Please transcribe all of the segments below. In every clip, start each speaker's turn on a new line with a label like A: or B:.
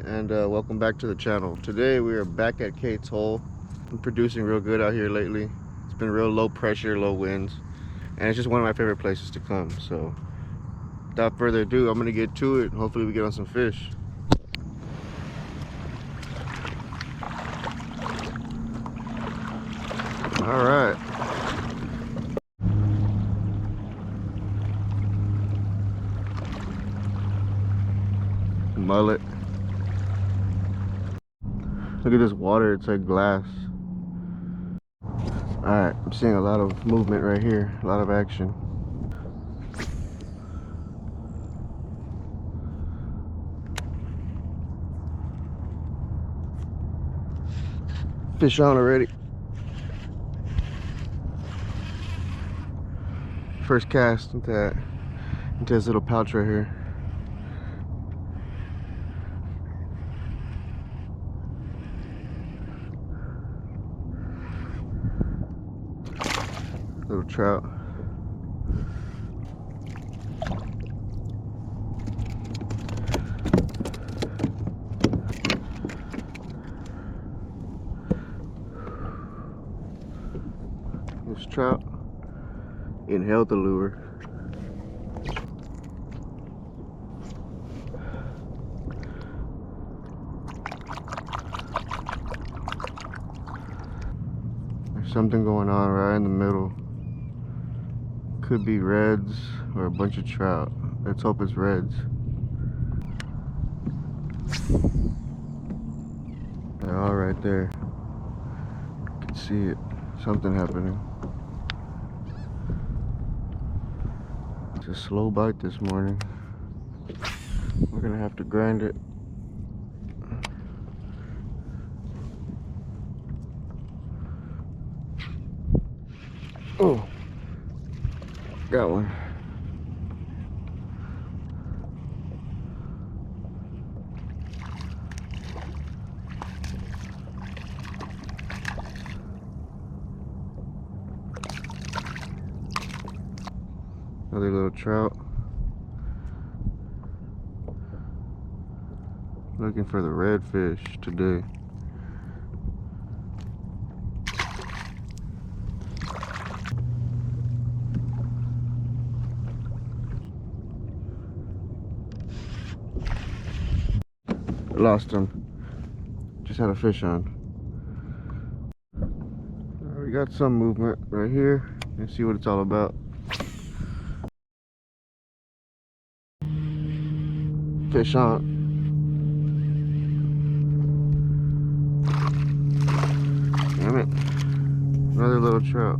A: and welcome back to the channel. Today we are back at Kate's hole. Been producing real good out here lately. It's been real low pressure, low winds, and it's just one of my favorite places to come. So without further ado, I'm gonna get to it and hopefully we get on some fish. All right. Mullet. Look at this water, it's like glass. Alright, I'm seeing a lot of movement right here, a lot of action. Fish on already. First cast into this little pouch right here. Little trout. This trout inhaled the lure. There's something going on right in the middle. Could be reds or a bunch of trout. Let's hope it's reds. They're all right there. You can see it. Something happening. It's a slow bite this morning. We're gonna have to grind it. Oh, got one. Another little trout. Looking for the redfish today. Lost him. Just had a fish on. We got some movement right here. Let's see what it's all about. Fish on. Damn it. Another little trout.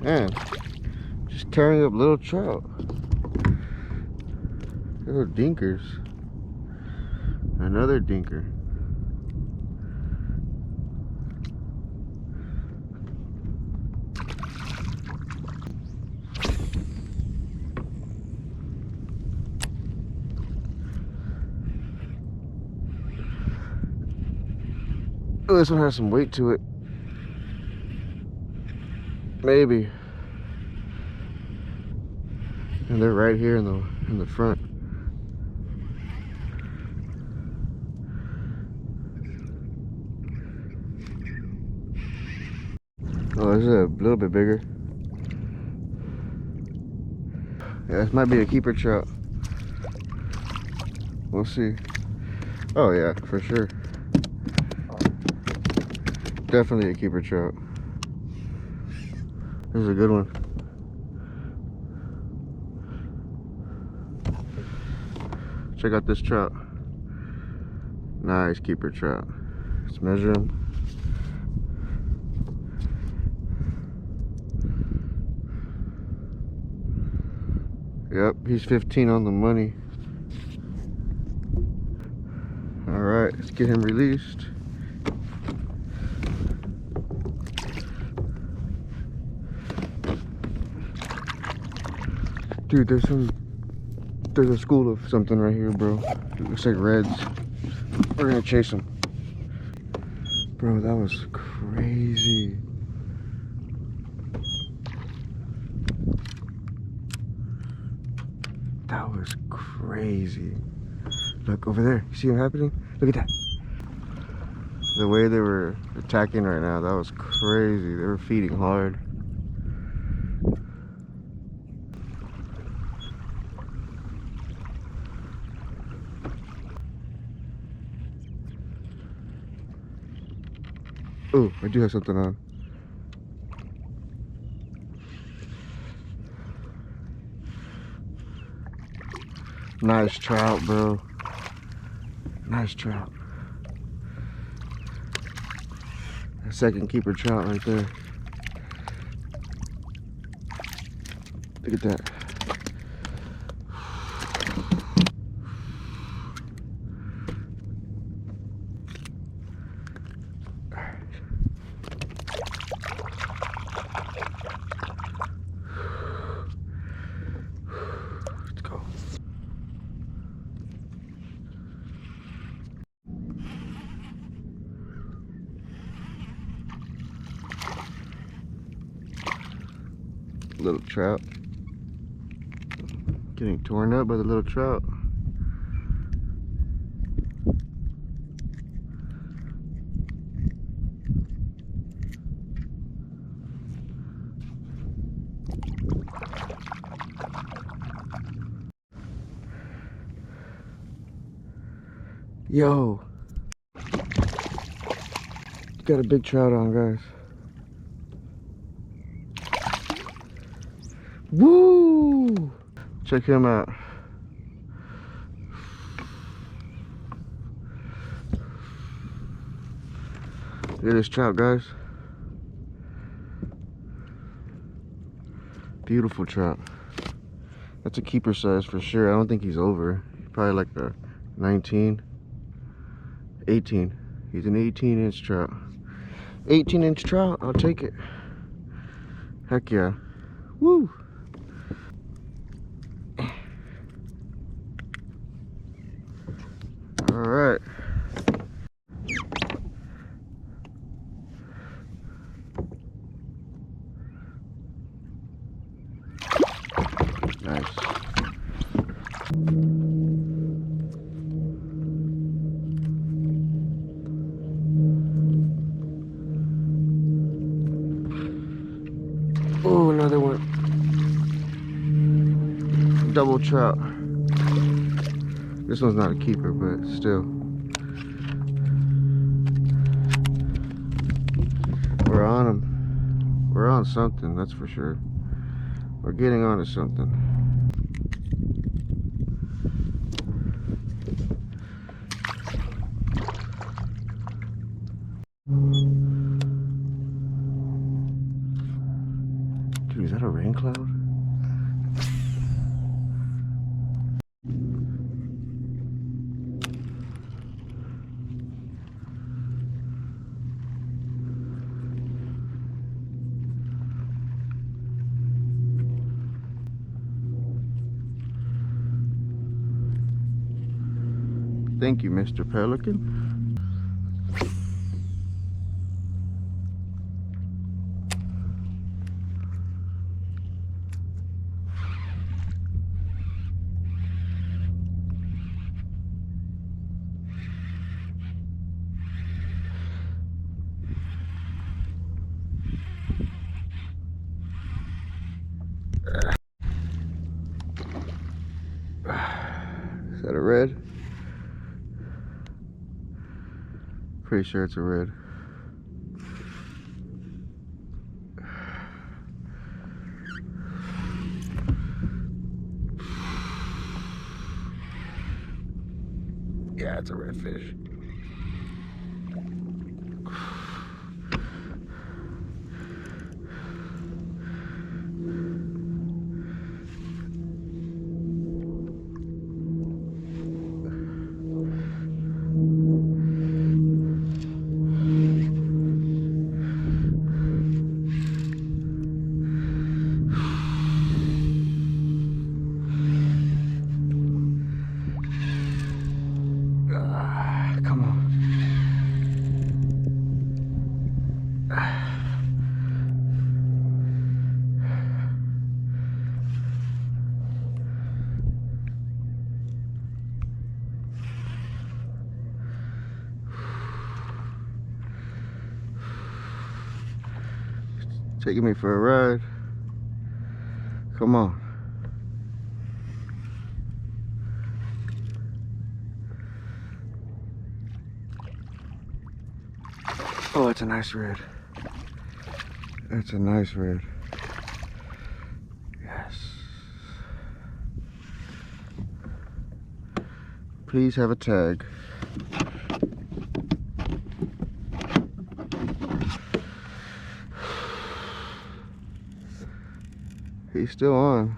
A: Man, just tearing up little trout. Little dinkers. Another dinker. Oh, this one has some weight to it. Maybe. And they're right here in the front. Oh, this is a little bit bigger. Yeah, this might be a keeper trout. We'll see. Oh yeah, for sure. Definitely a keeper trout. This is a good one. Check out this trout. Nice keeper trout. Let's measure him. Yep, he's 15 on the money. All right, let's get him released. Dude, there's a school of something right here, bro. It looks like reds. We're gonna chase him. Bro, that was crazy. That was crazy. Look over there. You see what happening? Look at that. The way they were attacking right now, that was crazy. They were feeding hard. Oh, I do have something on. Nice trout, bro. Nice trout. A second keeper trout right there. Look at that. Let's go. Little trout. Getting torn up by the little trout. Yo, got a big trout on, guys. Woo! Check him out. Look at this trout, guys. Beautiful trout. That's a keeper size for sure. I don't think he's over. Probably like a 19, 18. He's an 18-inch trout. 18-inch trout, I'll take it. Heck yeah. Woo! All right. Nice. Oh, another one. Double trout. This one's not a keeper, but still. We're on them. We're on something, that's for sure. We're getting onto something. Dude, is that a rain cloud? Thank you, Mr. Pelican. Is that a red? Pretty sure it's a red. Yeah, it's a redfish. taking me for a ride. Come on. Oh, it's a nice red. That's a nice red. Yes. Please have a tag. He's still on.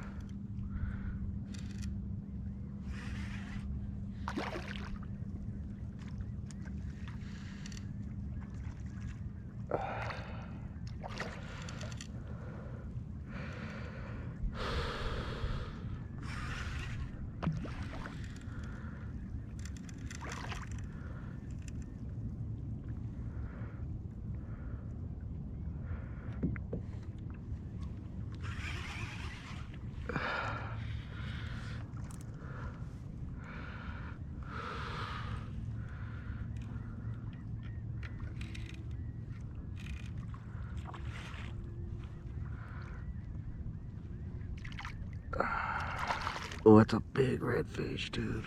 A: Oh, it's a big redfish, dude.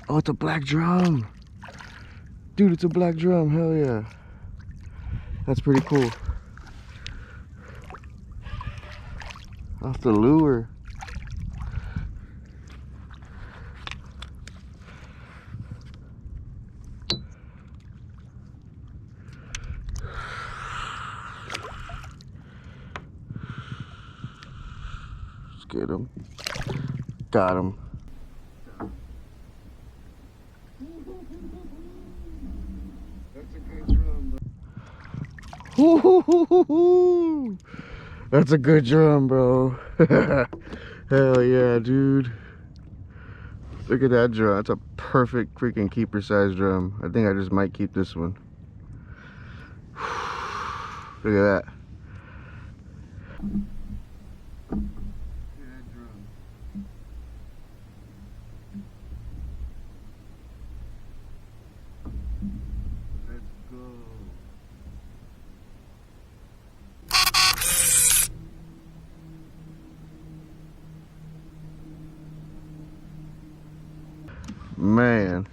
A: Oh, it's a black drum. Dude, it's a black drum. Hell yeah. That's pretty cool. Off the lure. Let's get him. Got him. That's a good drum, bro. That's a good drum, bro. Hell yeah, dude. Look at that drum. That's a perfect freaking keeper size drum. I think I just might keep this one. Look at that. Man,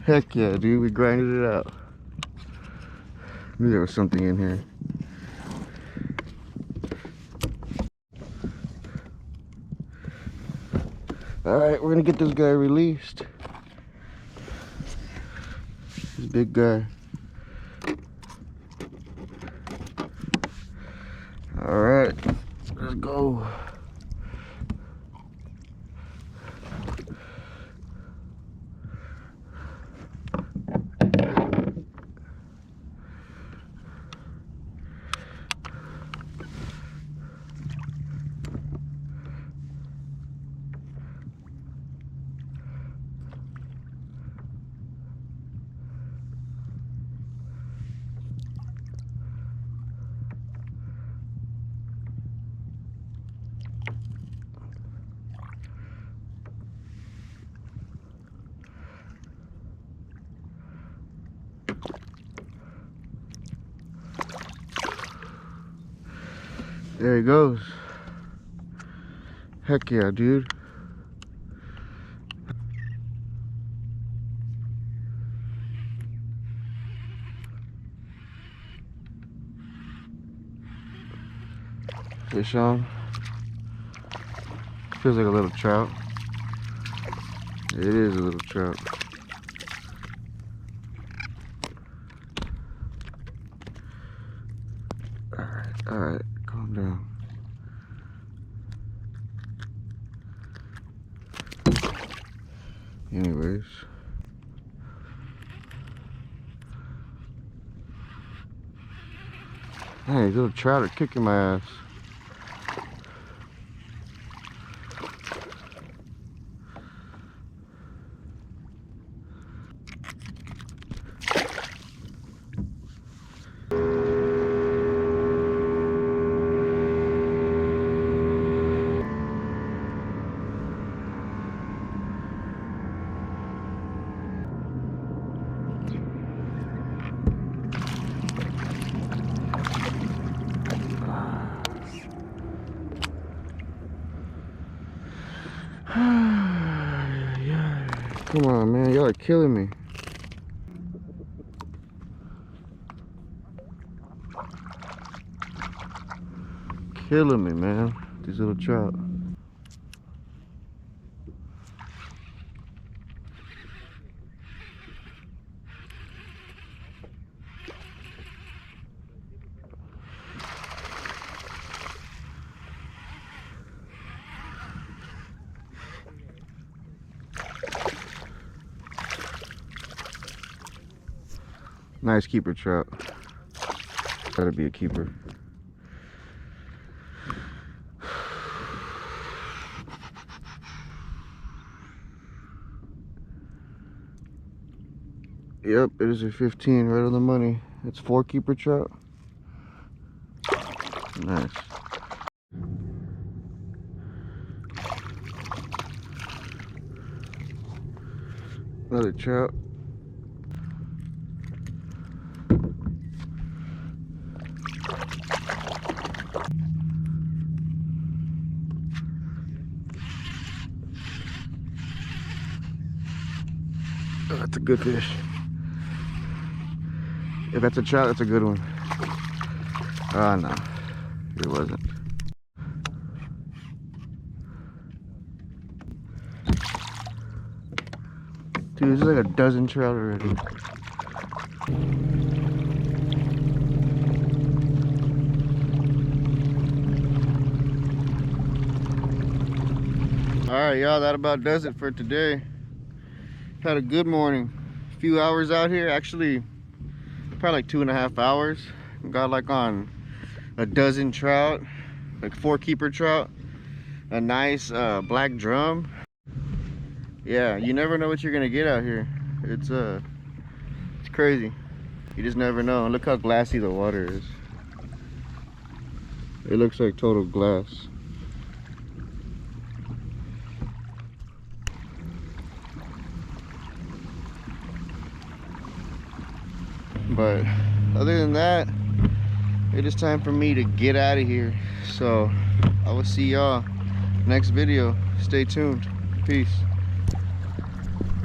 A: heck yeah, dude, we grinded it out. Knew there was something in here. All right, we're gonna get this guy released. This big guy. All right, let's go. There he goes. Heck yeah, dude. Fish on. Feels like a little trout. It is a little trout. Alright, calm down. Anyways. Hey, these little trout are kicking my ass. Come on, man, y'all are killing me. Killing me, man. These little trout. Nice keeper trout. Gotta be a keeper. Yep, it is a 15, right on the money. It's 4 keeper trout. Nice. Another trout. Oh, that's a good fish. If that's a trout, that's a good one. Oh no, it wasn't. Dude, this is like a dozen trout already. Alright, y'all, that about does it for today. Had a good morning. A few hours out here, actually probably like 2.5 hours. Got like on a dozen trout, like 4 keeper trout, a nice black drum. Yeah, you never know what you're gonna get out here. It's crazy. You just never know. And look how glassy the water is. It looks like total glass. But other than that, it is time for me to get out of here. So I will see y'all next video. Stay tuned. Peace.